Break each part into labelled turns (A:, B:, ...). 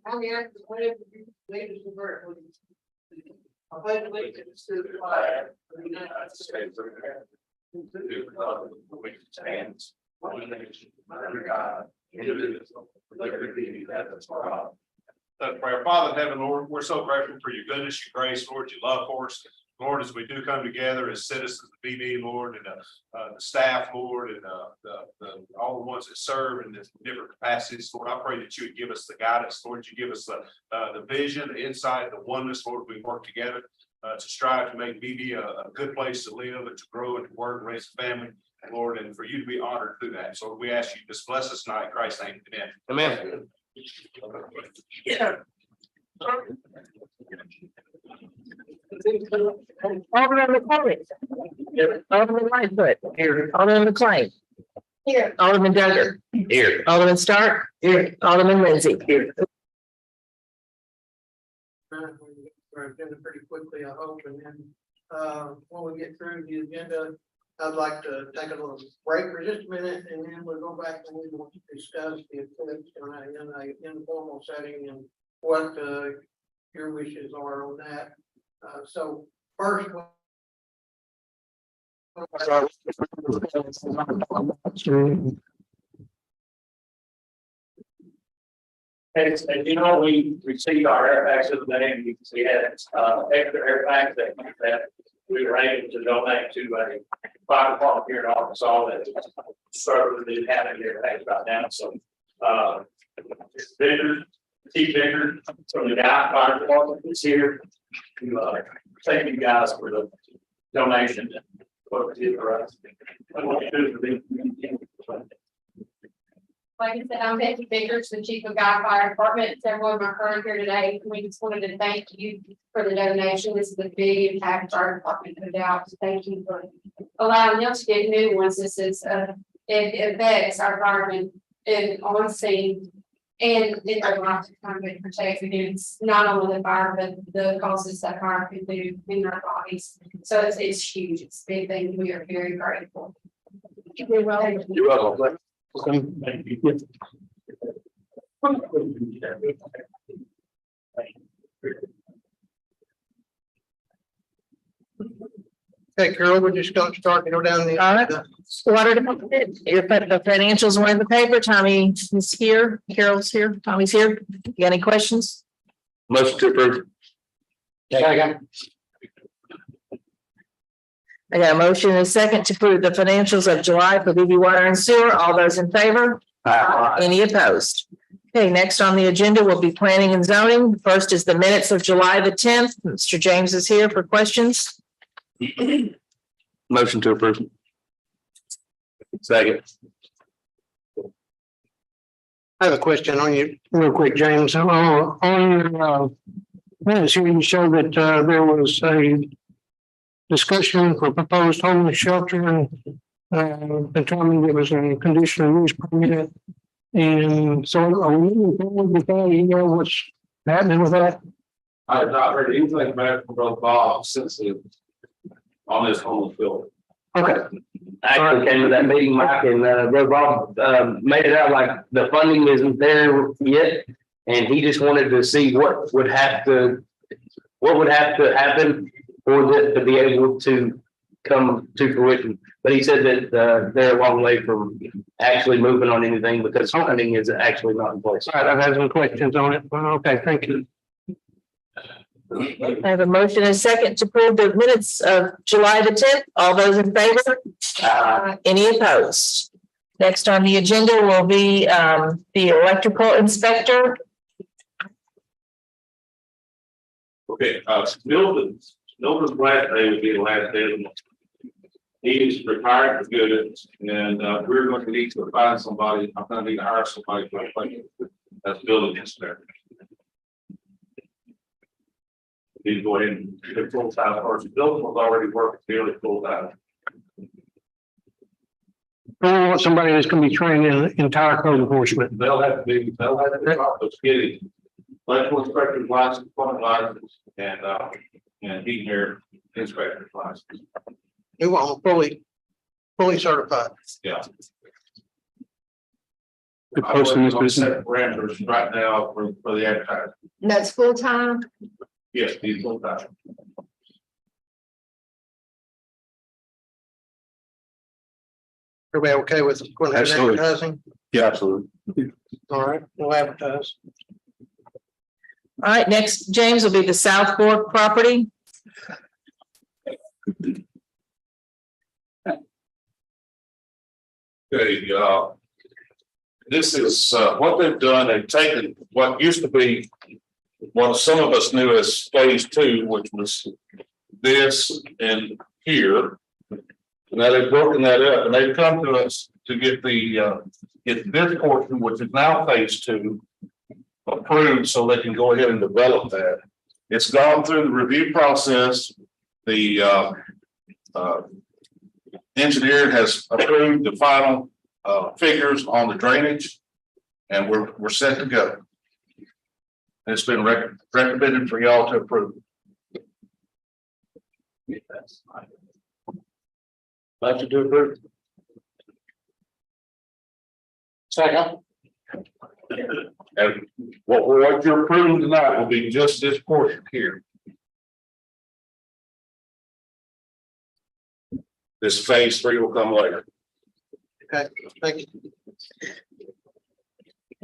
A: I mean, I just wanted to be ladies and bird. I pledge allegiance to the flag of the United States of America. To the republic for which it stands, one nation, under God, indivisible, with liberty and justice for all.
B: Let's pray. Our Father in heaven, Lord, we're so grateful for your goodness, your grace, Lord, your love for us. Lord, as we do come together as citizens of Beebe, Lord, and the staff, Lord, and all the ones that serve in the different capacities, Lord, I pray that you would give us the guidance, Lord, you give us the vision, the insight, the oneness, Lord, we work together to strive to make Beebe a good place to live and to grow and to work and raise a family, and Lord, and for you to be honored through that. So we ask you to just bless us tonight in Christ's name. Amen.
C: Amen.
A: Yeah.
D: Alderman McCollum. Here. Alderman Lightfoot. Here. Alderman McLean. Here. Alderman Duggar.
C: Here.
D: Alderman Stark. Here. Alderman Lindsay. Here.
A: We're agenda pretty quickly, I hope, and then when we get through the agenda, I'd like to take a little break for just a minute, and then we'll go back and we want to discuss the effects in an informal setting and what your wishes are on that. So first,
E: As you know, we received our airbags of the day, and you can see that extra airbags that we were able to donate to a fire department here in Arkansas that certainly didn't have any airbags right now. So, Victor, Chief Victor from the Guy Fire Department is here to thank you guys for the donation and what you did for us.
F: Like I said, I'm Becky Biggers, the chief of Guy Fire Department. Several of my crew here today. We just wanted to thank you for the donation. This is a big impact our department put out. So thank you for allowing us to get new ones. This is it affects our firemen on scene and in their life to kind of protect against not only the fire, but the causes that fire can do in their bodies. So it's huge. It's a big thing. We are very grateful.
D: You're welcome.
C: You're welcome.
E: Thank you.
A: okay, Carol, we're just going to start to go down the.
D: All right. Water department. The financials were in the paper. Tommy is here. Carol's here. Tommy's here. You got any questions?
C: Motion to approve.
D: Second. I got a motion and a second to approve the financials of July for BB Water and Sewer. All those in favor? Any opposed? Okay, next on the agenda will be planning and zoning. First is the minutes of July the 10th. Mr. James is here for questions.
C: Motion to approve. Second.
G: I have a question on you real quick, James. On your minutes here, you show that there was a discussion for proposed homeless shelter and determined it was a conditional use permit. And so are we moving forward with that? You know what's happening with that?
H: I have not heard anything back from Brother Bob since on this homeless building.
G: Okay.
C: I actually came to that meeting, Mike, and Brother Bob made it out like the funding isn't there yet. And he just wanted to see what would have to happen for this to be able to come to fruition. But he said that they're a long way from actually moving on anything because funding is actually not in place.
G: All right, I've had some questions on it. Well, okay, thank you.
D: I have a motion and a second to approve the minutes of July the 10th. All those in favor? Any opposed? Next on the agenda will be the electrical inspector.
H: Okay, Milton's last day would be the last day of the month. He is retired for good, and we're going to need to find somebody. I'm going to need to hire somebody for that's building inspector. Need to go ahead and get full time person. Milton was already working nearly full time.
G: We want somebody that's going to be trained in entire code enforcement.
H: They'll have to be getting electrical inspector's license, plumbing license, and heating air inspector's license.
G: We want fully certified.
H: Yeah. I'm working on set parameters right now for the advertising.
F: That's full time.
H: Yes, these full time.
G: Everybody okay with going ahead and
H: Absolutely.
G: advertising?
H: Yeah, absolutely.
G: All right, we'll advertise.
D: All right, next, James, will be the South Fork property.
H: Okay, this is, what they've done, they've taken what used to be what some of us knew as phase two, which was this and here. Now they've broken that up and they've come to us to get get this portion, which is now phase two, approved so they can go ahead and develop that. It's gone through the review process. The engineer has approved the final figures on the drainage, and we're set to go. It's been recommended for y'all to approve.
C: Motion to approve.
H: Second. And what you're approving tonight will be just this portion here. This phase three will come later.
G: Okay, thank you.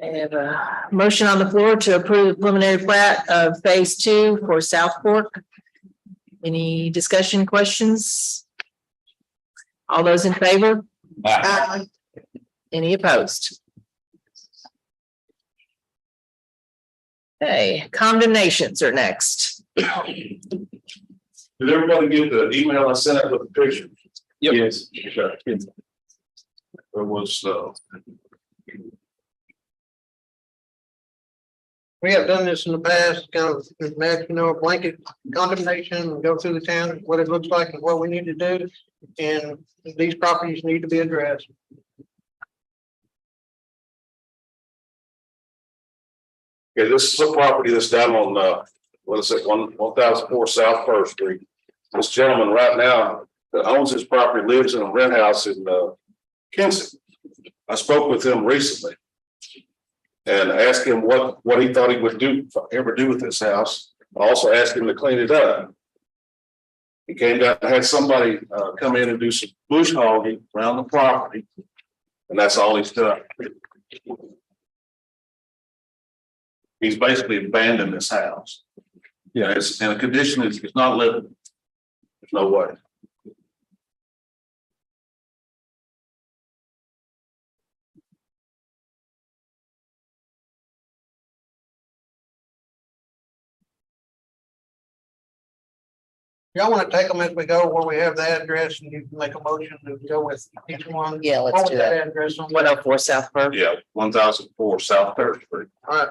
D: I have a motion on the floor to approve the preliminary plat of phase two for South Fork. Any discussion, questions? All those in favor? Any opposed? Okay, condemnations are next.
H: Did everybody get the email I sent out with the picture?
C: Yes.
H: Okay. There was,
G: We have done this in the past, kind of, a blanket condemnation and go through the town, what it looks like and what we need to do. And these properties need to be addressed.
H: okay, this is a property that's down on, what is it, 1004 South First Street. This gentleman right now that owns this property lives in a rent house in, Kensington. I spoke with him recently and asked him what he thought he would ever do with this house. I also asked him to clean it up. He came down and had somebody come in and do some bush hogging around the property, and that's all he's done. He's basically abandoned this house. Yeah, it's in a condition it's not livable. There's no way.
G: Y'all want to take them as we go where we have the address and you can make a motion to go with each one?
D: Yeah, let's
G: What
D: do
G: was
D: that.
G: Address on.
D: 104 South First.
H: Yeah, 1004 South Third Street.
G: All right.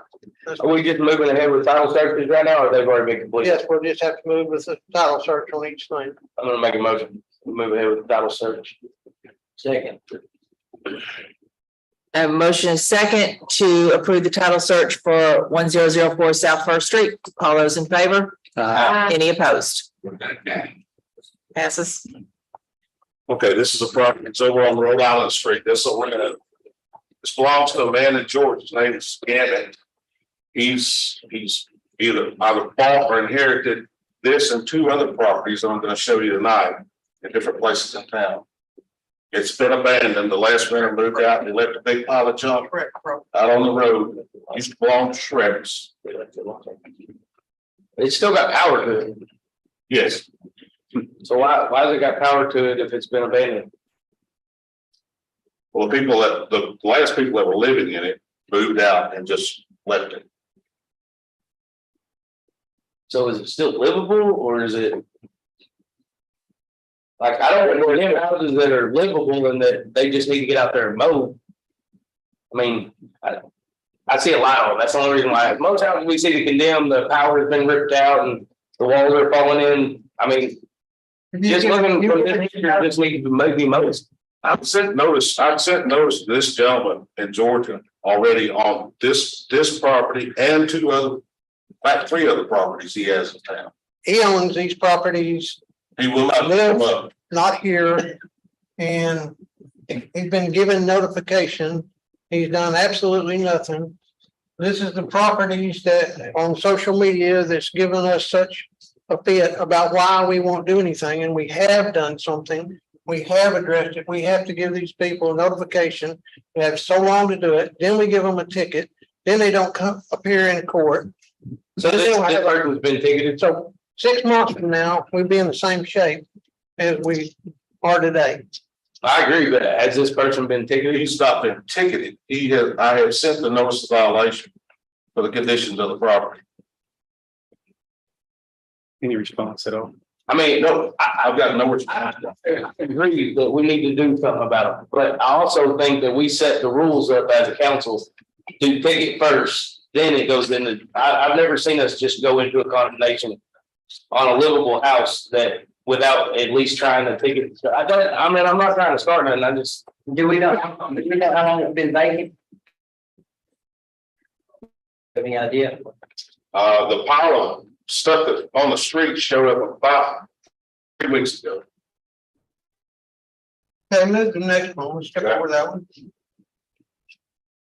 C: Are we just moving ahead with title searches right now, or they've already been completed?
G: Yes, we'll just have to move with the title search on each thing.
C: I'm gonna make a motion, to move ahead with the title search. Second.
D: I have a motion and a second to approve the title search for 1004 South First Street. All those in favor? Any opposed? Passes.
H: Okay, this is a property. It's over on Rhode Island Street. This belongs to a man in Georgia. His name is Gavin. He's either bought or inherited this and two other properties I'm going to show you tonight in different places in town. It's been abandoned. The last renter moved out and he left a big pile of junk
G: Correct.
H: out on the road. Used to belong to Shredder's.
C: It's still got power to it.
H: Yes,
C: So why has it got power to it if it's been abandoned?
H: well, the last people that were living in it moved out and just left it.
C: So is it still livable or is it? Like, I don't know any houses that are livable and that they just need to get out there and mow. I mean, I see a lot of them. That's the only reason why. Most houses we see to condemn, the power has been ripped out and the walls are falling in. I mean, just looking from this picture, just need to be mowed.
H: I've sent notice to this gentleman in Georgia already on this property and three other properties he has in town.
G: He owns these properties,
H: He will not live up.
G: not here. And he's been given notification He's done absolutely nothing. This is the properties that on social media that's given us such a fit about why we won't do anything, and we have done something. We have addressed it. We have to give these people a notification. We have so long to do it. Then we give them a ticket. Then they don't come appear in court.
C: So this person's been ticketed.
G: So 6 months from now, we'll be in the same shape as we are today.
C: I agree, but has this person been ticketed?
H: He's not been ticketed. I have sent the notice of violation for the conditions of the property.
C: Any response at all? I mean, no,
H: I've got no response.
C: I agree that we need to do something about it, but I also think that we set the rules up as a council. Do ticket first, then it goes into, I've never seen us just go into a condemnation on a livable house that without at least trying to ticket. I mean, I'm not trying to start nothing, I just. Do we know how long it's been vacant? Any idea?
H: The pile of stuff that on the street showed up about 3 weeks ago.
G: Okay, move to the next one. Let's skip over that one.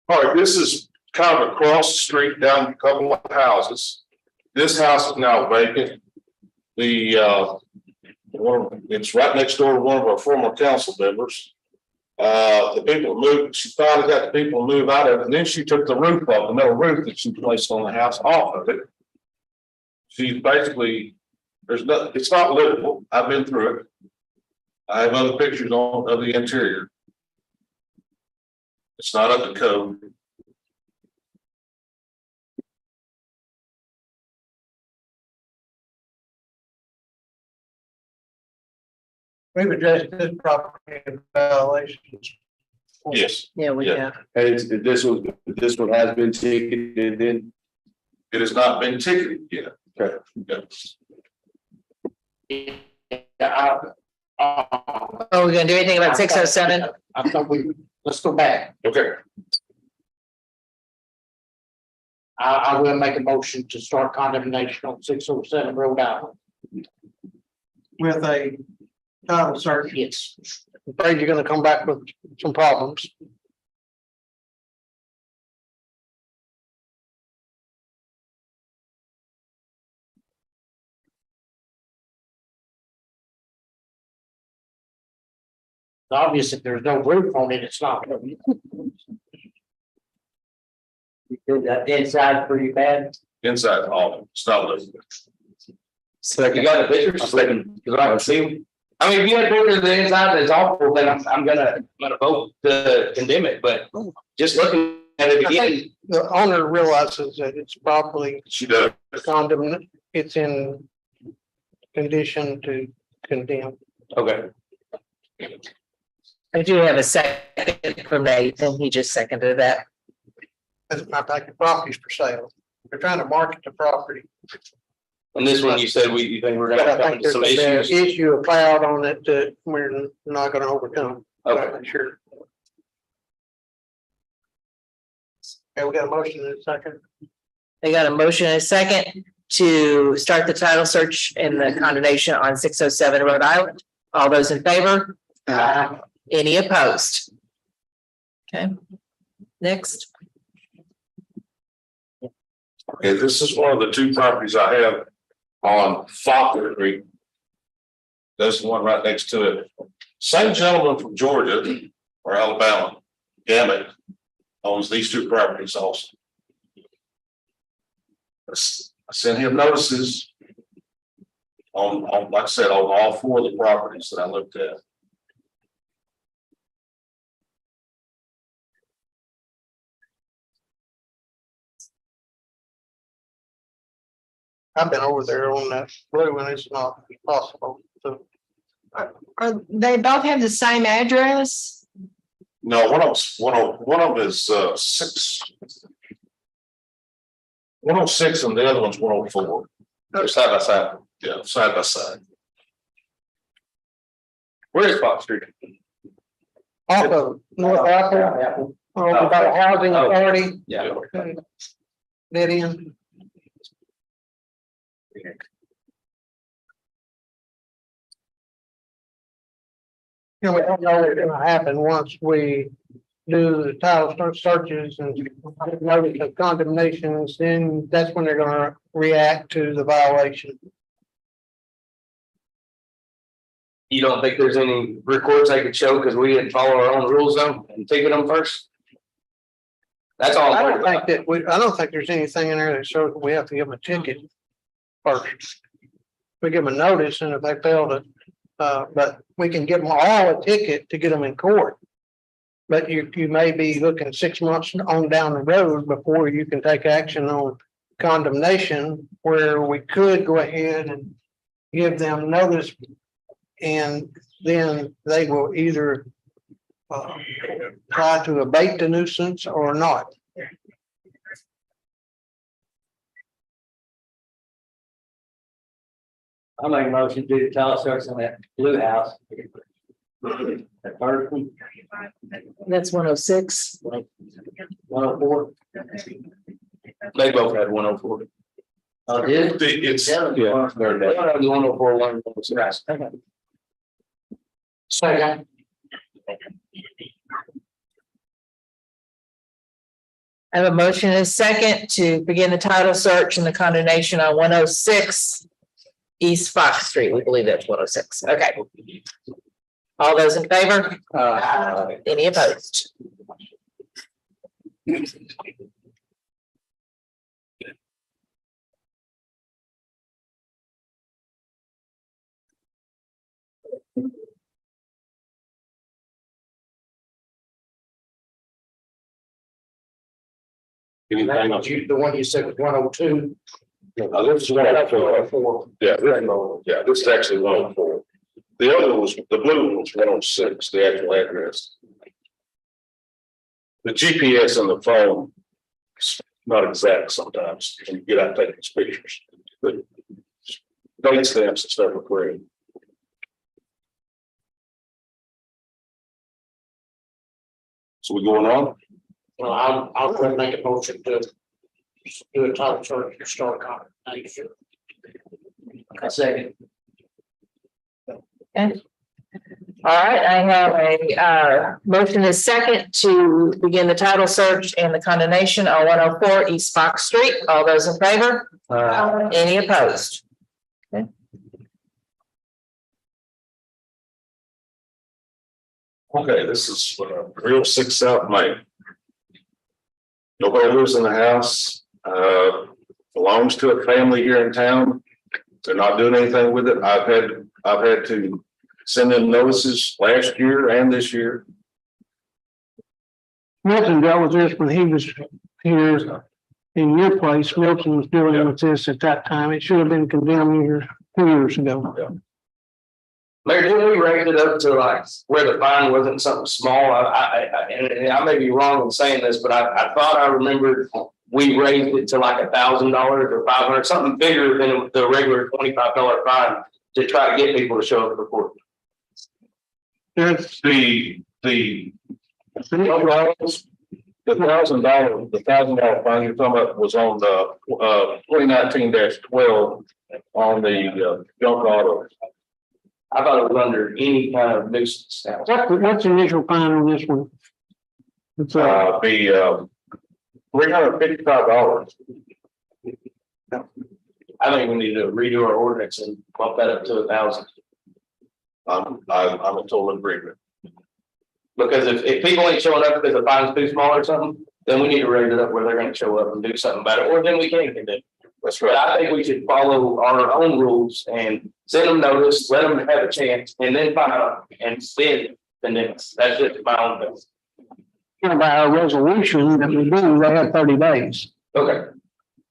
H: All right, this is kind of across the street down a couple of houses. This house is now vacant. It's right next door to one of our former council members. The people moved, she finally got the people to move out of it, and then she took the roof off, the metal roof that she placed on the house off of it. She's basically, it's not livable. I've been through it. I have other pictures of the interior. It's not up to code.
G: We've addressed this property violations.
H: Yes,
D: Yeah, we
H: Yeah.
D: have.
C: This one has been ticketed, then.
H: it has not been ticketed yet.
C: Okay.
H: Yeah.
D: Oh, we're gonna do anything about 607?
G: I thought let's go back.
H: Okay,
G: I will make a motion to start condemnation on 607 Rhode Island. With a title search. Yes. I'm afraid you're gonna come back with some problems. Obvious if there's no roof on it, it's not.
D: That inside pretty bad.
H: inside all, it's not livable.
C: So you got a picture, so they can, because I can see them. I mean, if you had pictures of the inside that's awful, then I'm gonna vote to condemn it, but just looking at it again.
G: The owner realizes that it's probably
H: She does.
G: condemned, it's in condition to condemn.
C: Okay.
D: I do have a second from Nate, and he just seconded that.
G: As a matter of fact, the property's for sale. They're trying to market the property.
C: And this one, you said you think we're
G: But
C: gonna
G: I
C: come
G: think
C: into
G: there's
C: some
G: an
C: issues?
G: issue, a cloud on it that we're not gonna overcome.
C: Okay.
G: Sure. Okay, we got a motion in a second.
D: They got a motion and a second to start the title search and the condemnation on 607 Rhode Island. All those in favor? Any opposed? Okay, next.
H: Okay, this is one of the two properties I have on Faulkner Street. There's the one right next to it. Same gentleman from Georgia or Alabama, Gammett, owns these two properties also. I sent him notices on, like I said, on all four of the properties that I looked at.
G: I've been over there on that blue and it's not possible. So
I: They both have the same address?
H: No, one of them is 6. 106 and the other one's 104. They're side by side. Yeah, side by side.
C: Where is Fox Street?
G: off of North Apple, over by the housing authority,
C: Yeah.
G: dead end. You know, we don't know what's gonna happen once we do the title searches and notice of condemnations, then that's when they're gonna react to the violation.
C: You don't think there's any records they could show because we didn't follow our own rules though and ticket them first? That's all.
G: I don't think there's anything in there that shows we have to give them a ticket first. We give them a notice, and if they fail to, but we can give them all a ticket to get them in court. But you may be looking 6 months on down the road before you can take action on condemnation, where we could go ahead and give them notice. And then they will either try to abate the nuisance or not.
E: I make a motion to do the title search on that blue house. That first one,
D: That's 106.
E: 104.
C: They both had 104.
E: Oh, did?
B: It's,
C: Yeah. 104, 106.
G: Second.
D: I have a motion and a second to begin the title search and the condemnation on 106 East Fox Street. We believe that's 106. Okay. All those in favor? Any opposed?
H: Anything else?
G: The one you said was 102.
H: This is 104. Yeah, this is actually 104. The other was, the blue one was 106, the actual address. The GPS on the phone is not exact sometimes, and you get out taking these pictures. But date stamps and stuff are great. So we going on?
G: Well, I'll make a motion to do a title search and start condemnation.
E: I second.
D: Okay. All right, I have a motion and a second to begin the title search and the condemnation on 104 East Fox Street. All those in favor? Any opposed?
H: Okay, this is real 6 South Main. Nobody lives in the house, belongs to a family here in town. They're not doing anything with it. I've had to send in notices last year and this year.
G: Milton dealt with this when he was here in your place. Milton was dealing with this at that time. It should have been condemned here 2 years ago.
C: Mayor, didn't we raise it up to like where the fine wasn't something small? And I may be wrong in saying this, but I thought I remembered we raised it to like $1,000 or $500, something bigger than the regular $25 fine to try to get people to show up for court.
G: There's
H: The $1,000 fine you're talking about was on the 2019-12 on the junk auto.
C: I thought it was under any kind of nuisance.
G: what's the initial fine on this one? It's
H: Be $355.
C: I think we need to redo our ordinance and bump that up to 1,000.
H: I'm in total agreement.
C: Because if people ain't showing up because the fine's too small or something, then we need to raise it up where they're gonna show up and do something about it, or then we can't condemn.
H: That's
C: But I think we should follow our own rules and send them notice, let them have a chance, and then find out and then condemn. That's just my own thing.
G: by our resolution that we do, they have 30 days.
C: Okay.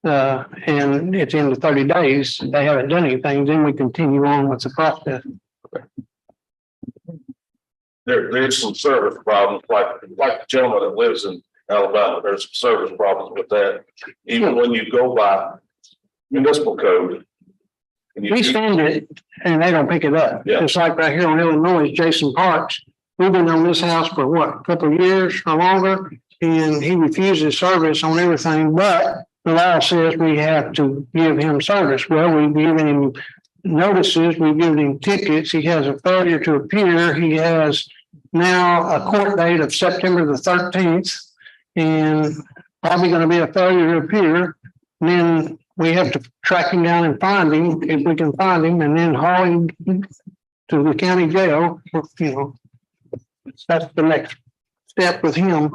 G: And it's in the 30 days, they haven't done anything, then we continue on with the process.
H: There's some service problems, like the gentleman that lives in Alabama, there's some service problems with that. Even when you go by municipal code. and
G: We
H: you-
G: send it and they don't pick it up.
H: Yeah.
G: It's like right here on Illinois, Jason Parks. We've been on this house for what, a couple of years or longer? And he refuses service on everything, but the law says we have to give him service. Well, we've given him notices, we've given him tickets. He has a failure to appear. He has now a court date of September the 13th. And probably gonna be a failure to appear. And then we have to track him down and find him, if we can find him, and then haul him to the county jail, you know. That's the next step with him.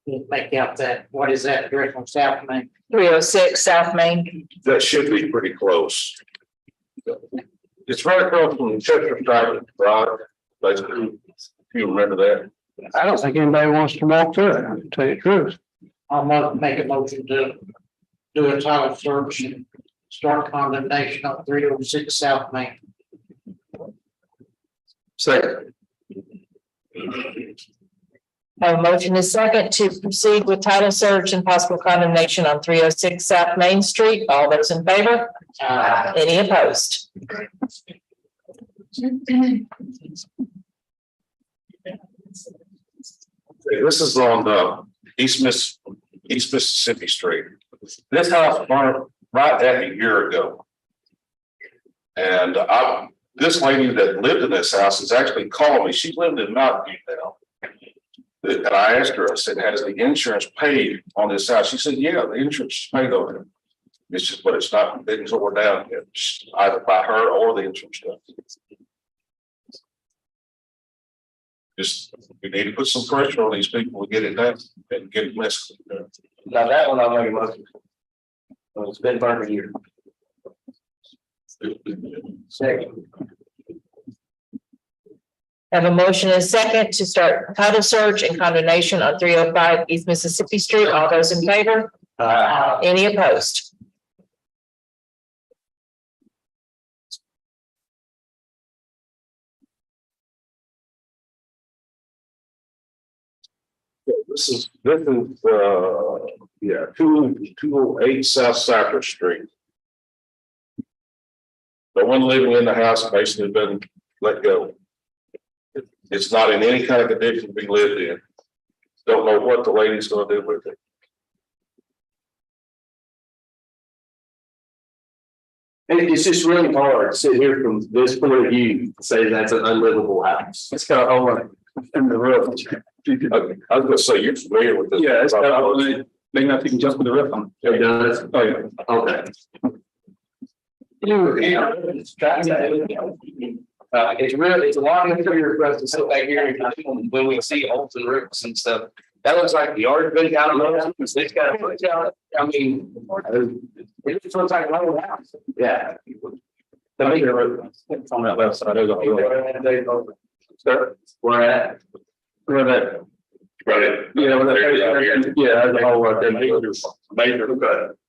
E: Make out that, what is that, address on South Main?
D: 306 South Main.
H: That should be pretty close. It's right across from Chester Drive, basically, if you remember that.
G: I don't think anybody wants to walk through it, to tell you the truth.
E: I'm gonna make a motion to do a title search and start condemnation on 306 South Main.
H: Second.
D: Have a motion is second to proceed with title search and possible condemnation on 306 South Main Street. All those in favor? Any opposed?
H: This is on the East Mississippi Street. This house burned right at a year ago. And this lady that lived in this house is actually calling me. She lived in Mountain View now. And I asked her, I said, has the insurance paid on this house? She said, yeah, the insurance is paid on it. It's just, but it's not been tore down yet, either by her or the insurance company. Just, we need to put some pressure on these people to get it done and get it messed.
C: Now that one I'll make a motion. Well, it's been burned a year. Second.
D: Have a motion is second to start title search and condemnation on 305 East Mississippi Street. All those in favor? Any opposed?
H: This is 208 South Cypress Street. The one living in the house basically been let go. It's not in any kind of condition to be lived in. Don't know what the lady's gonna do with it.
C: It's just really hard to sit here from this point of view, to say that's an unlivable house. It's got a hole in the roof.
H: I was gonna say, you're familiar with this.
C: Yeah, it's got a hole in it. Big enough you can jump with the roof on. It does. Oh, yeah. Okay. It's really, it's a lot easier for us to sit back here and when we see holes and roofs and stuff. That looks like the yard's been kind of low. It's got a foot down. I mean, it just looks like an old house. Yeah. The bigger roof. It's on that left side. Sir, where at? Where that?
H: Right.
C: Yeah, where that. Yeah, there's a hole right there.
H: Major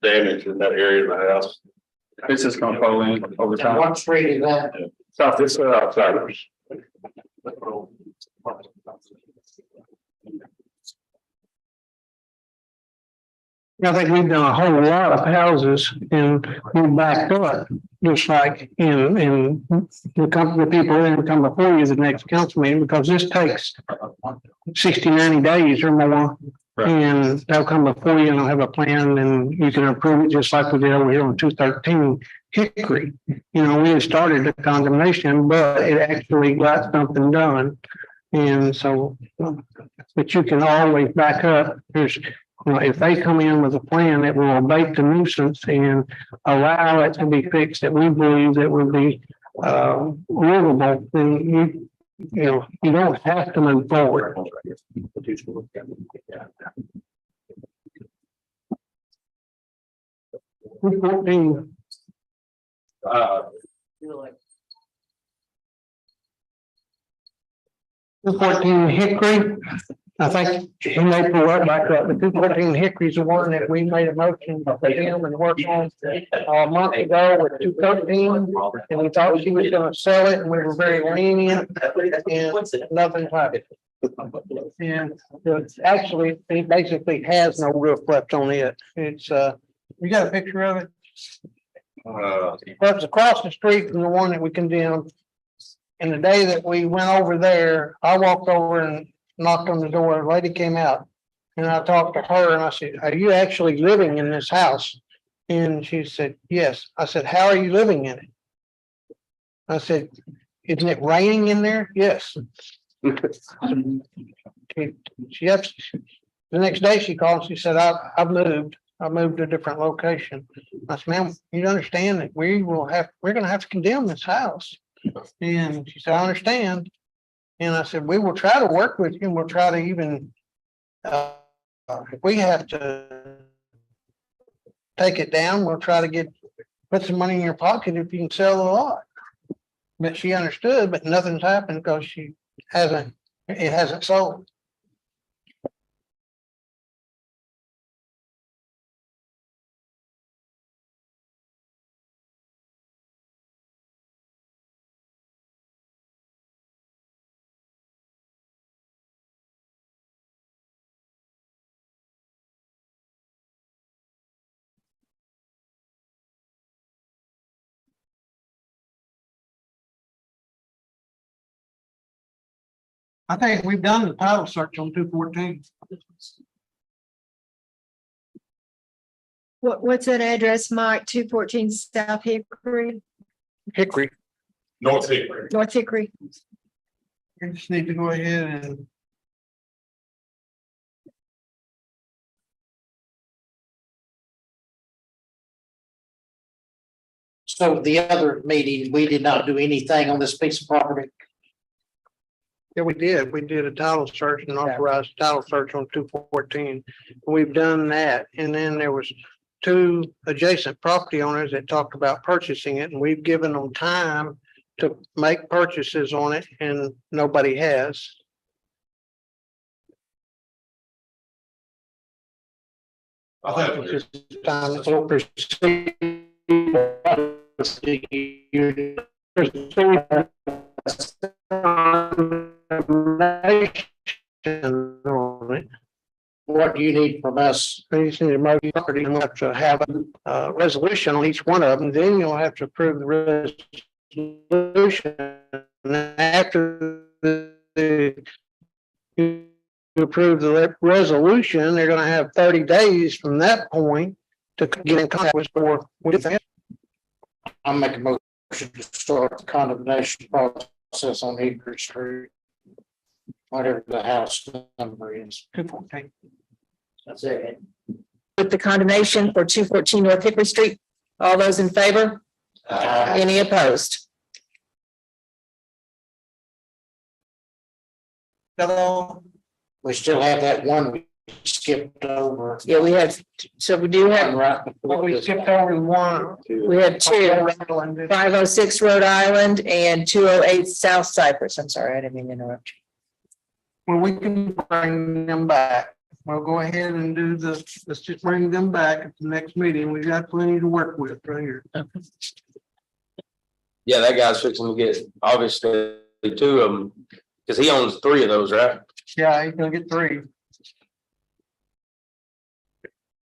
H: damage in that area of the house.
C: It's just gonna fall in over time.
E: What street is that?
H: South, this Cypress.
G: I think we've done a whole lot of houses and we backed up, just like in the people that come before you the next council meeting, because this takes 60, 90 days or more.
H: Right.
G: And they'll come before you and they'll have a plan and you can approve it just like we did over here on 213 Hickory. You know, we had started the condemnation, but it actually got something done. And so, but you can always back up. There's, you know, if they come in with a plan that will abate the nuisance and allow it to be fixed, that we believe that would be livable, then you know, you don't have to move forward. 214. 214 Hickory. I think he may pull up back up, but 214 Hickory is the one that we made a motion for him and worked on a month ago with 213. And we thought she was gonna sell it and we were very lenient and nothing happened. And it's actually, it basically has no roof left on it. It's you got a picture of it? Well, it's across the street from the one that we condemned. And the day that we went over there, I walked over and knocked on the door. A lady came out And I talked to her and I said, are you actually living in this house? And she said, yes. I said, how are you living in it? I said, isn't it raining in there? Yes. She up, the next day she called, and she said, I've moved. I moved to a different location. I said, ma'am, you understand that we're gonna have to condemn this house. And she said, I understand. And I said, we will try to work with you and we'll try to even, if we have to take it down, we'll try to put some money in your pocket if you can sell the lot. But she understood, but nothing's happened because it hasn't sold. I think we've done the title search on 214.
I: What's that address, Mike? 214 South Hickory,
G: Hickory.
H: North Hickory.
I: North Hickory.
G: We just need to go ahead and.
J: So the other meeting, we did not do anything on this piece of property.
G: Yeah, we did. We did a title search and authorized title search on 214. We've done that. And then there was 2 adjacent property owners that talked about purchasing it, and we've given them time to make purchases on it, and nobody has. I think it's just time to proceed.
J: What do you need from us?
G: You just need to mark the property and have to have a resolution on each one of them. Then you'll have to approve the resolution. And after you approve the resolution, they're gonna have 30 days from that point to get in contact with us.
J: I'll make a motion to start the condemnation process on Hickory Street. Whatever the house number is.
G: 214.
J: That's it.
D: With the condemnation for 214 North Hickory Street, all those in favor? Any opposed?
G: Hello.
J: We still have that one we skipped over.
D: Yeah, we have, so we do have,
J: Right.
G: We skipped over one.
D: we have 2, 506 Rhode Island and 208 South Cypress. I'm sorry, I didn't mean to interrupt you.
G: Well, we can bring them back. We'll go ahead and do let's just bring them back at the next meeting. We've got plenty to work with right here.
C: Yeah, that guy's fixing to get obviously 2 of them, because he owns 3 of those, right?
G: Yeah, he's gonna get 3.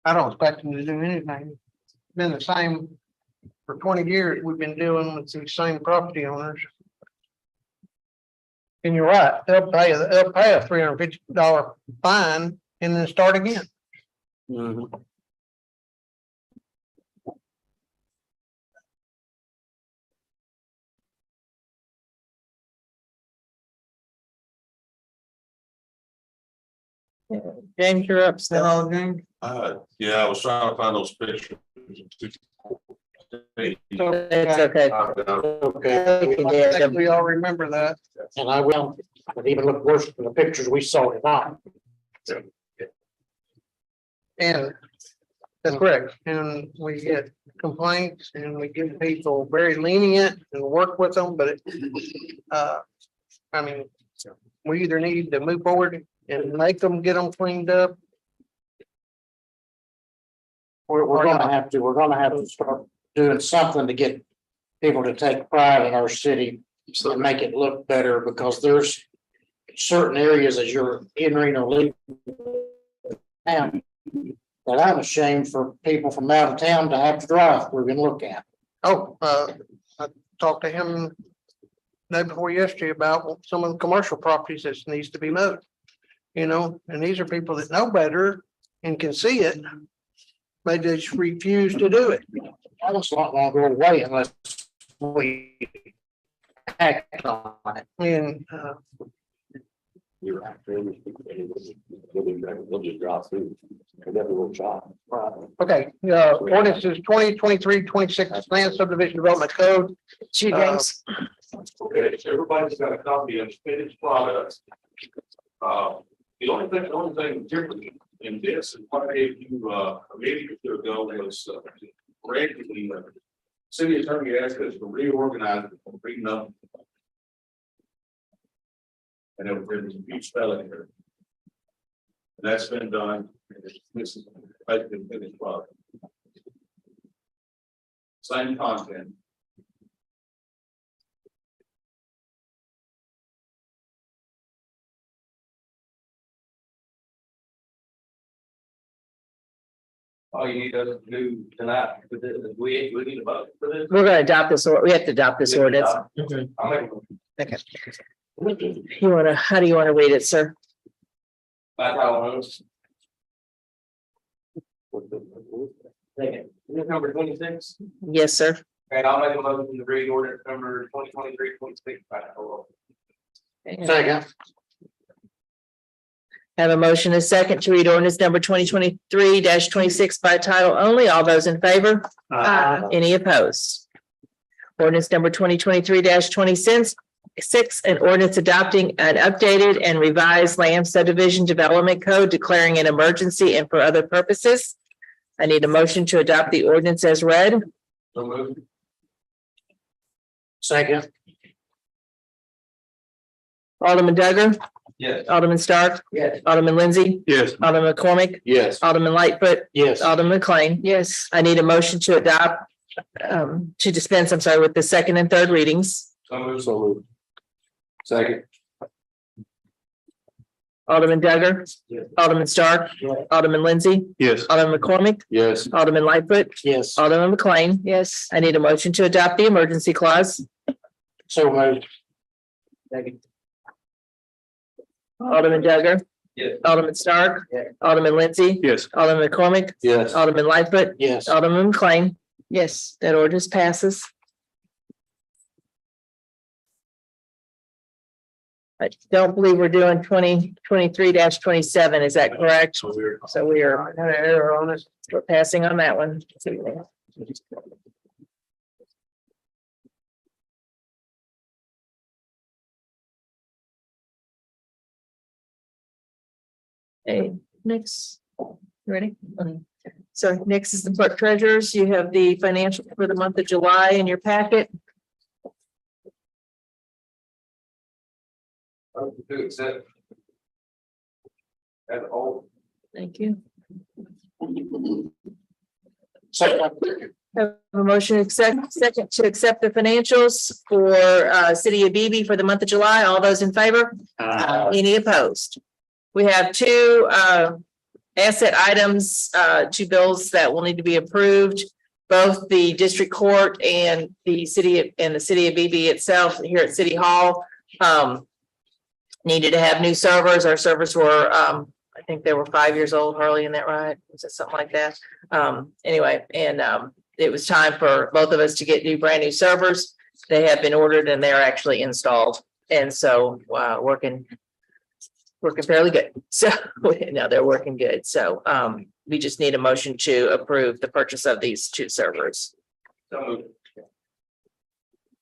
G: I don't expect him to do anything. It's been the same for 20 years. We've been dealing with these same property owners. And you're right, they'll pay a $350 fine and then start again.
C: Mhm.
D: James, you're up still.
G: Hello, James.
H: Yeah, I was trying to find those pictures.
D: It's okay.
J: Okay.
D: We can get them.
G: We all remember that.
J: And I will, it even look worse than the pictures we saw tonight.
G: And that's correct. And we get complaints and we give people very lenient and work with them, but I mean, we either need to move forward and make them get them cleaned up.
J: We're gonna have to start doing something to get people to take pride in our city and make it look better, because there's certain areas as you're entering or leaving town that I'm ashamed for people from out of town to have to drive through and look at.
G: Oh, I talked to him day before yesterday about some of the commercial properties that needs to be moved.
A: you know, and these are people that know better and can see it. They just refuse to do it.
J: That's not gonna go away unless we act on it.
A: And,
C: You're right. We'll just drop through. We'll never will shop.
A: okay, ordinance is 2023-26 land subdivision development code.
D: Chief James.
H: Okay, everybody's got a copy of finished product. The only thing different in this, and what I gave you, a meeting or two ago was, correctly, city attorney asked us to reorganize it from reading up. And there was a huge spelling here. And that's been done. This is basically finished product. Same content.
C: All you need us to do tonight, we need a vote for this.
D: We're gonna adopt this, or we have to adopt this ordinance.
C: I'll make a
D: Okay. You wanna, how do you wanna read it, sir?
C: by title only. Second, number 26.
D: Yes, sir.
C: Okay, I'll make a motion to read ordinance number 2023-26 by title only.
J: Second.
D: Have a motion and a second to read ordinance number 2023-26 by title only. All those in favor? Any opposed? Ordinance number 2023-26, an ordinance adopting an updated and revised land subdivision development code declaring an emergency and for other purposes. I need a motion to adopt the ordinance as read.
C: So moved.
J: Second.
D: Alderman Duggar,
C: Yes.
D: Alderman Stark,
C: Yes.
D: Alderman Lindsay,
C: Yes.
D: Alderman McCormick,
C: Yes.
D: Alderman Lightfoot,
J: Yes.
D: Alderman McLean. Yes. I need a motion to adopt, to dispense, I'm sorry, with the second and third readings.
C: So moved. So moved. Second.
D: Alderman Duggar,
C: Yes.
D: Alderman Stark,
C: Yes.
D: Alderman Lindsay,
C: Yes.
D: Alderman McCormick,
C: Yes.
D: Alderman Lightfoot,
J: Yes.
D: Alderman McLean. Yes. I need a motion to adopt the emergency clause.
J: So moved.
C: Second.
D: Alderman Duggar,
C: Yes.
D: Alderman Stark,
C: Yes.
D: Alderman Lindsay,
C: Yes.
D: Alderman McCormick,
C: Yes.
D: Alderman Lightfoot,
J: Yes.
D: Alderman McLean. Yes, that ordinance passes. I don't believe we're doing 2023-27, is that correct?
C: So we're.
D: So we are, we're passing on that one. Hey, next, you ready? Okay. So next is the clerk treasurers. You have the financial for the month of July in your packet.
C: To accept. As all.
D: Thank you.
J: Second.
D: Have a motion second to accept the financials for city of Beebe for the month of July. All those in favor? Any opposed? We have two asset items, two bills that will need to be approved. Both the district court and the city of Beebe itself here at City Hall needed to have new servers. Our servers were I think they were 5 years old, Harley, isn't that right? Was it something like that? Anyway, and it was time for both of us to get brand new servers. They have been ordered and they're actually installed. And so working fairly good. So no, they're working good. So we just need a motion to approve the purchase of these two servers.
C: So moved.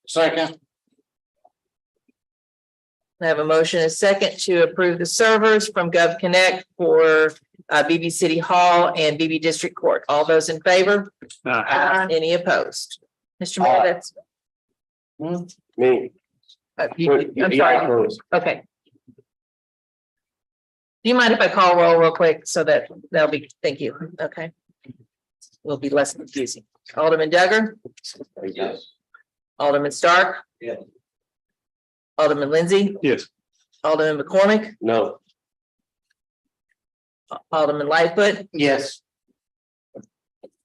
J: Second.
D: I have a motion and a second to approve the servers from GovConnect for Beebe City Hall and Beebe District Court. All those in favor? Any opposed? Mr. Mayor, that's.
C: Me.
D: I'm sorry. Okay. Do you mind if I call roll real quick so that'll be, thank you. Okay. Will be less confusing. Alderman Duggar,
C: Yes.
D: Alderman Stark.
C: Yes.
D: Alderman Lindsay,
C: Yes.
D: Alderman McCormick,
C: No.
D: Alderman Lightfoot,
J: Yes.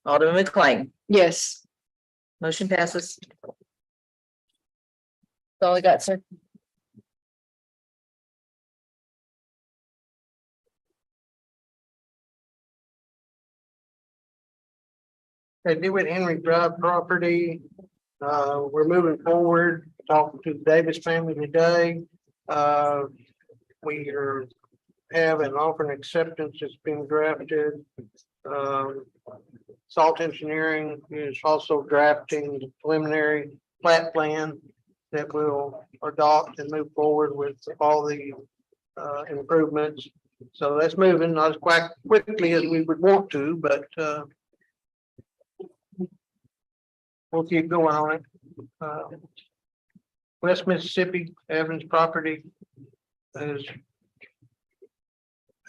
D: Alderman McLean.
I: Yes.
D: Motion passes. That's all I got, sir.
G: at DeWitt Henry Drive property. We're moving forward, talking to the Davis family today. We have an offer and acceptance that's been drafted. Salt Engineering is also drafting the preliminary plat plan that will adopt and move forward with all the improvements. So that's moving not as quite quickly as we would want to, but we'll keep going on it. West Mississippi Evans property is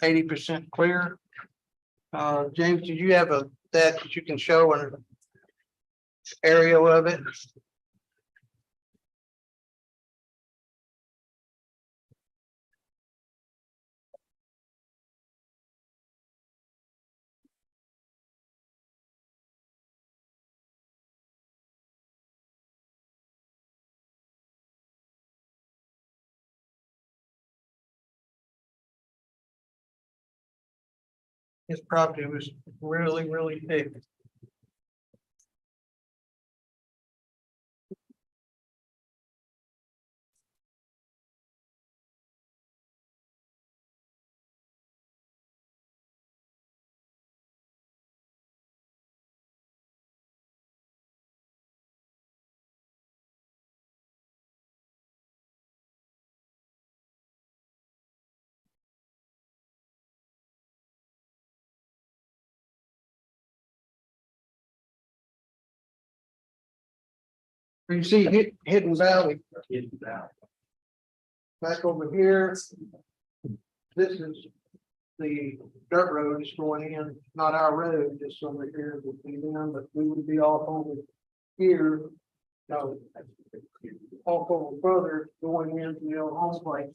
G: 80% clear. James, did you have that you can show an aerial of it? His property was really, really thick. You see Hidden Valley back over here. This is the dirt road is going in, not our road, just over here would be them, but we would be off over here. No, off over further going into the old home place.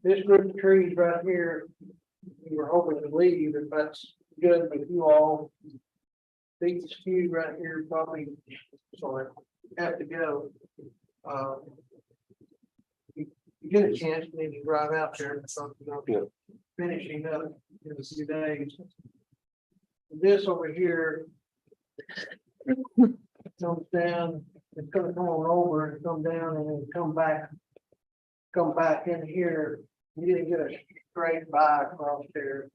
G: This group of trees right here, we were hoping to leave if that's good with you all. These few right here probably, sorry, have to go. You get a chance, maybe drive out there and something, I'll be finishing up in a few days. This over here comes down, it's gonna come on over and come down and then come back in here. You didn't get a straight by across there.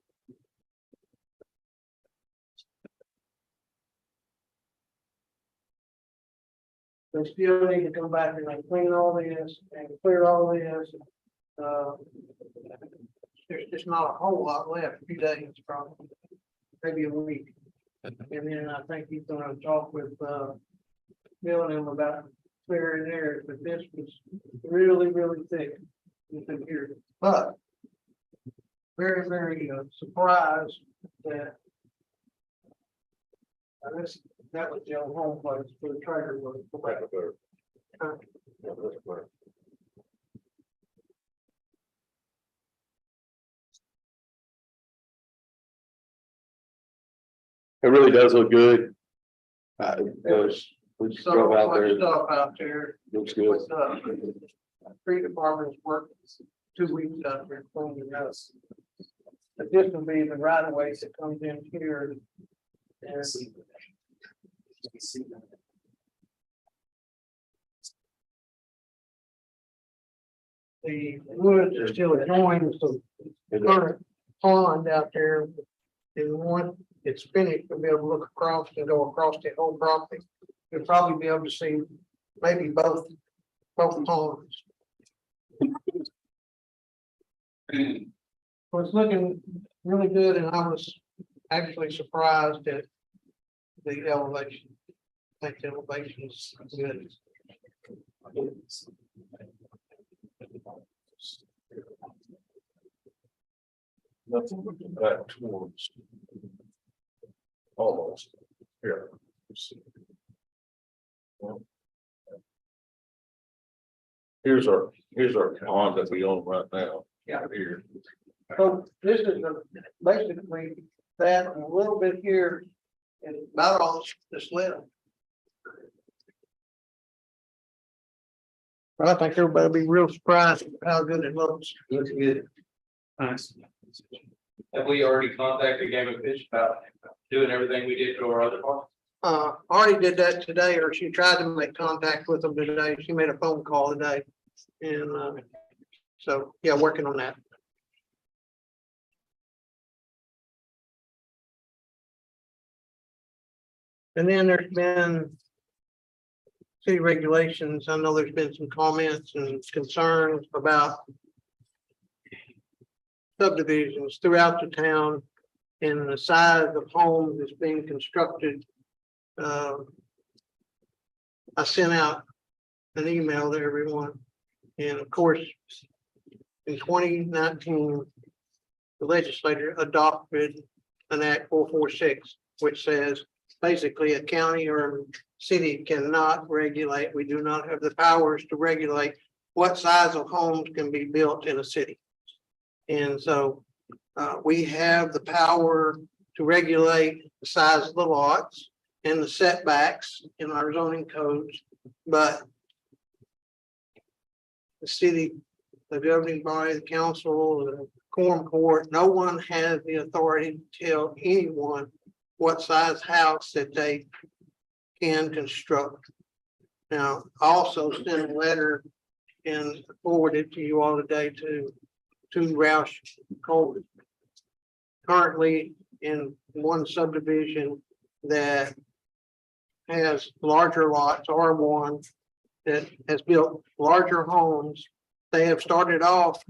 G: They still need to come back and like clean all this and clear all this. There's just not a whole lot left, a few days probably, maybe a week. And then I think he's gonna talk with Bill and him about clearing there, but this was really, really thick. In here, but very, very surprised that that was the old home place for the trailer.
C: It really does look good. We just
G: So
C: drove out
G: much
C: there,
G: stuff out there.
C: looks good.
G: Street department's worked 2 weeks out there cleaning up. But this will be the right of ways that comes in here. And the woods are still joined, so the current pond out there. And once it's finished, we'll be able to look across and go across the whole property. You'll probably be able to see maybe both ponds. So it's looking really good, and I was actually surprised at the elevation. I think the elevation is good.
H: Nothing back towards. Almost here. Here's our pond that we own right now.
G: Yeah.
H: Here.
G: So this is basically that and a little bit here and about all this left. I think everybody will be real surprised at how good it looks.
C: Looks good.
E: Nice. Have we already contacted Game and Fish about doing everything we did to our other park?
A: already did that today, or she tried to make contact with them today. She made a phone call today. And, so, yeah, working on that. And then there's been city regulations. I know there's been some comments and concerns about subdivisions throughout the town and the size of homes that's being constructed. I sent out an email to everyone. And of course, in 2019, the legislature adopted an Act 446, which says basically a county or city cannot regulate. We do not have the powers to regulate what size of homes can be built in a city. And so we have the power to regulate the size of the lots and the setbacks in our zoning codes, but the city, the governing body, the council, the quorum court, no one has the authority to tell anyone what size house that they can construct. Now, I also sent a letter and forwarded to you all today to Roush Colvin. Currently in one subdivision that has larger lots, R1, that has built larger homes. They have started off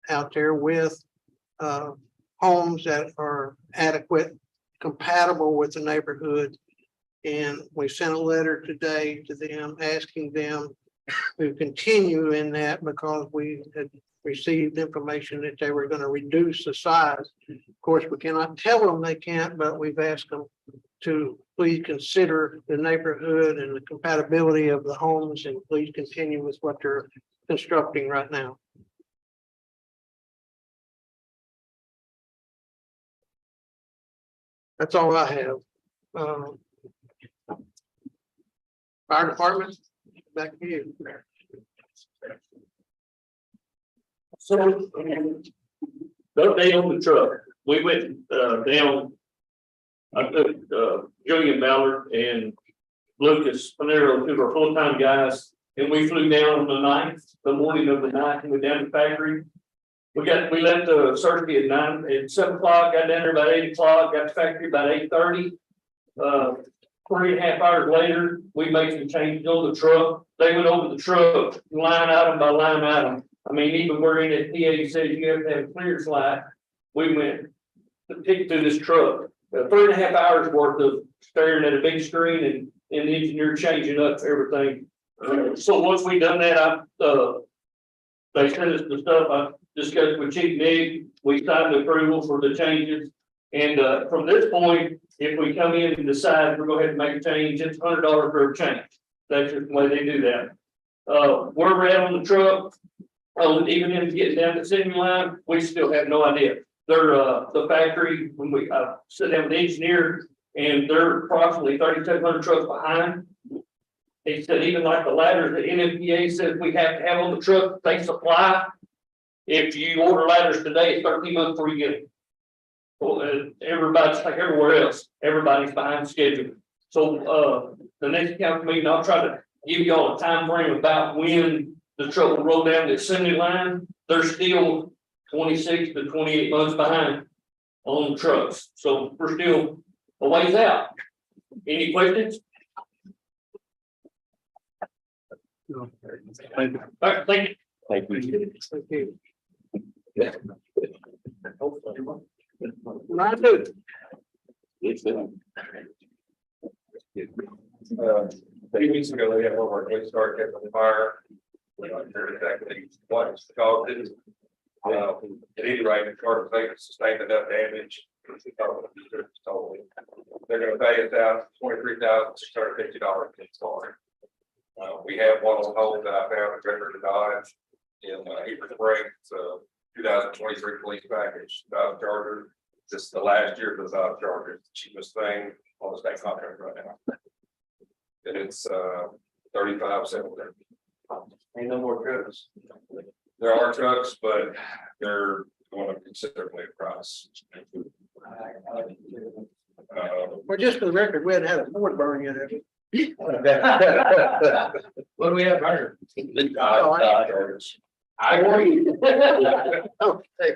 A: out there with homes that are adequate, compatible with the neighborhood. And we sent a letter today to them asking them to continue in that because we had received information that they were going to reduce the size. Of course, we cannot tell them they can't, but we've asked them to please consider the neighborhood and the compatibility of the homes and please continue with what they're constructing right now. That's all I have. Fire department, back to you.
E: So, the update on the truck, we went down. I took Julian Ballard and Lucas Panero, two of our full-time guys, and we flew down on the 9th, the morning of the 9th, and went down to the factory. We left the surgery at 7 o'clock, got down there about 8 o'clock, got to the factory about 8:30. 3.5 hours later, we made some changes on the truck. They went over the truck, line item by line item. I mean, even where in it, PA says you have to have a clear slide. We went to pick through this truck. 3.5 hours worth of staring at a big screen and the engineer changing up everything. So once we done that, they sent us the stuff. I discussed with Chief Nick. We signed the approval for the changes. And from this point, if we come in and decide we're going to have to make a change, it's $100 for a change. That's just the way they do that. Where we're at on the truck, even if getting down the assembly line, we still have no idea. They're the factory, when we sit down with the engineer, and they're approximately 3,700 trucks behind. They said even like the ladders that NFPA says we have to have on the truck, they supply. If you order ladders today, it's 13 months before you get it. Well, everybody's like everywhere else, everybody's behind schedule. So the next council meeting, I'll try to give you all a time frame about when the truck will roll down the assembly line. They're still 26 to 28 months behind on trucks. So we're still a ways out. Any questions?
C: No.
E: Thank you. All right, thank you.
C: Thank you.
A: Thank you.
C: Yeah.
A: I do.
K: A few weeks ago, we had one of our police cars catch on fire. We're not sure exactly what it's caused it. At any rate, the car was sustained enough damage. They're gonna pay us out $23,650 to install it. We have one on hold that I found at Redford Dodge in Heber Springs, 2023 police package, Dodge Charger. This is the last year for the Dodge Charger, it's the cheapest thing on the state contract right now. And it's $35,700.
E: Ain't no more trucks.
K: There are trucks, but they're going up considerably in price.
A: Well, just for the record, we hadn't had a board burn yet, have we?
E: What do we have here?
A: Oh, hey,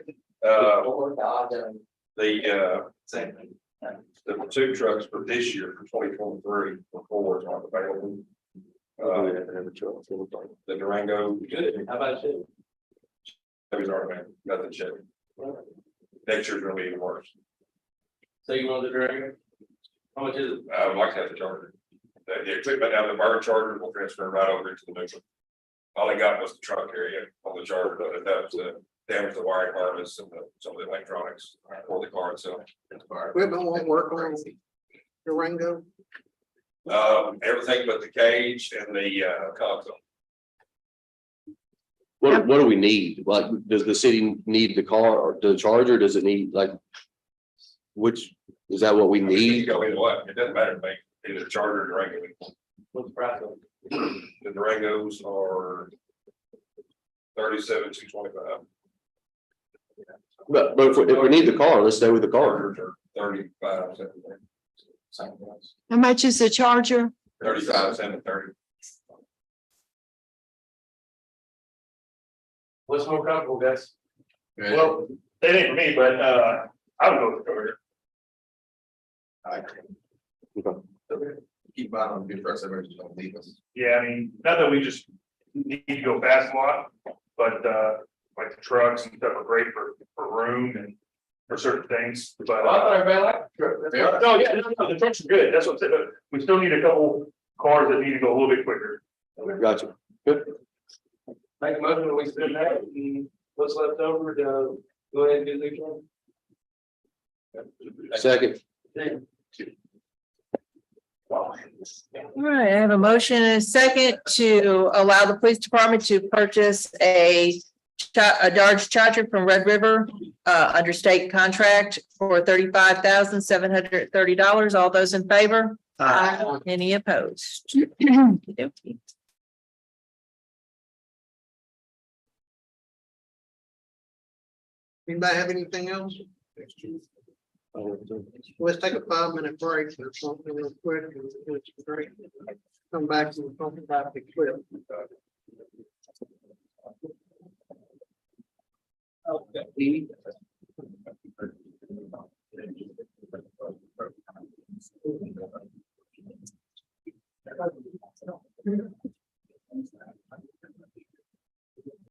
K: The pursuit trucks for this year for 2023 for Fords aren't available. The Durango.
E: Good, how about you?
K: Those aren't available, nothing Chevy. Next year's gonna be even worse.
E: So you want the Durango? How much is it?
K: I would like to have the Charger. The equipment out of the burn Charger will transfer right over into the new one. All I got was the trunk area on the Charger, but that was damage the wiring harness and some of the electronics for the car itself.
A: equipment won't work on Durango.
K: Everything but the cage and the console.
L: What do we need? Like, does the city need the car or the Charger? Does it need like? Which, is that what we
K: I mean, you
L: need?
K: can go either way. It doesn't matter to me. Either Charger or Durango.
E: What's the price of it?
K: The Durangos are 37,225.
L: But if we need the car, let's stay with the car.
K: Chargers are 35, 730. Same price.
I: How much is the Charger?
K: 35, 730.
E: What's more comfortable, guys?
B: Well, it ain't for me, but I would go with the Charger.
K: Keep buying on good price, everybody just don't leave us.
B: Yeah, I mean, not that we just need to go fast a lot, but like the trucks and stuff are great for room and for certain things, but.
E: Well, I thought everybody liked the truck. That's why-
B: No, yeah, no, the trucks are good. That's what I'm saying. But we still need a couple cars that need to go a little bit quicker.
L: Gotcha.
E: Make a motion that we spend that and what's left over to go ahead and do the one.
L: Second.
D: All right, I have a motion and a second to allow the police department to purchase a Dodge Charger from Red River under state contract for $35,730. All those in favor? Aye. Any opposed? Okey-dokey.
A: Anybody have anything else? Let's take a 5-minute break or something real quick. It's great. Come back and talk about the clip.
K: Okay.